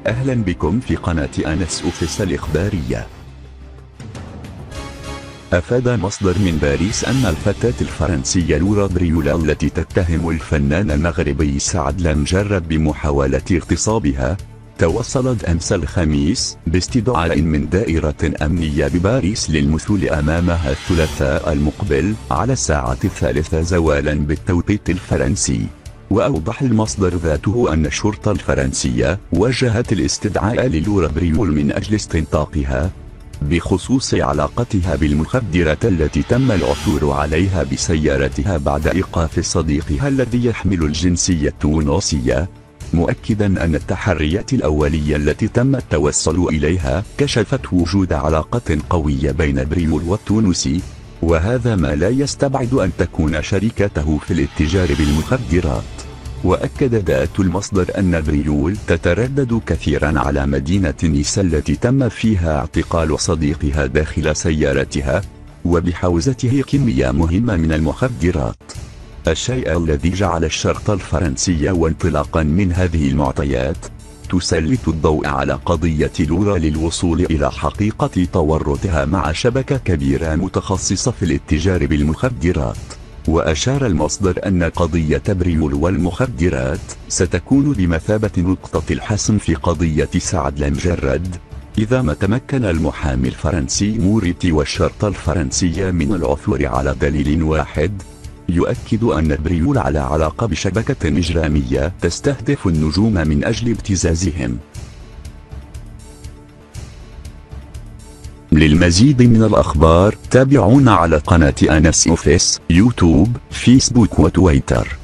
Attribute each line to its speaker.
Speaker 1: أهلا بكم في قناة أنس أوفيس الإخبارية. أفاد مصدر من باريس أن الفتاة الفرنسية لورا بريولا التي تتهم الفنان المغربي سعد المجرد بمحاولة اغتصابها، توصلت أمس الخميس باستدعاء من دائرة أمنية بباريس للمثول أمامها الثلاثاء المقبل على الساعة 3 زوالا بالتوقيت الفرنسي. وأوضح المصدر ذاته أن الشرطة الفرنسية وجهت الاستدعاء للورا بريول من أجل استنطاقها بخصوص علاقتها بالمخدرات التي تم العثور عليها بسيارتها بعد إيقاف صديقها الذي يحمل الجنسية التونسية، مؤكدا أن التحريات الأولية التي تم التوصل إليها كشفت وجود علاقة قوية بين بريول والتونسي، وهذا ما لا يستبعد أن تكون شركته في الاتجار بالمخدرات. وأكد ذات المصدر أن بريول تتردد كثيرا على مدينة نيس التي تم فيها اعتقال صديقها داخل سيارتها وبحوزته كمية مهمة من المخدرات، الشيء الذي جعل الشرطة الفرنسية وانطلاقا من هذه المعطيات تسلط الضوء على قضية لورا للوصول إلى حقيقة تورطها مع شبكة كبيرة متخصصة في الاتجار بالمخدرات. وأشار المصدر أن قضية بريول والمخدرات ستكون بمثابة نقطة الحسم في قضية سعد المجرد، إذا ما تمكن المحامي الفرنسي موريتي والشرطة الفرنسية من العثور على دليل واحد يؤكد أن بريول على علاقة بشبكة إجرامية تستهدف النجوم من أجل ابتزازهم. للمزيد من الأخبار تابعونا على قناة أنس أوفيس، يوتيوب، فيسبوك وتويتر.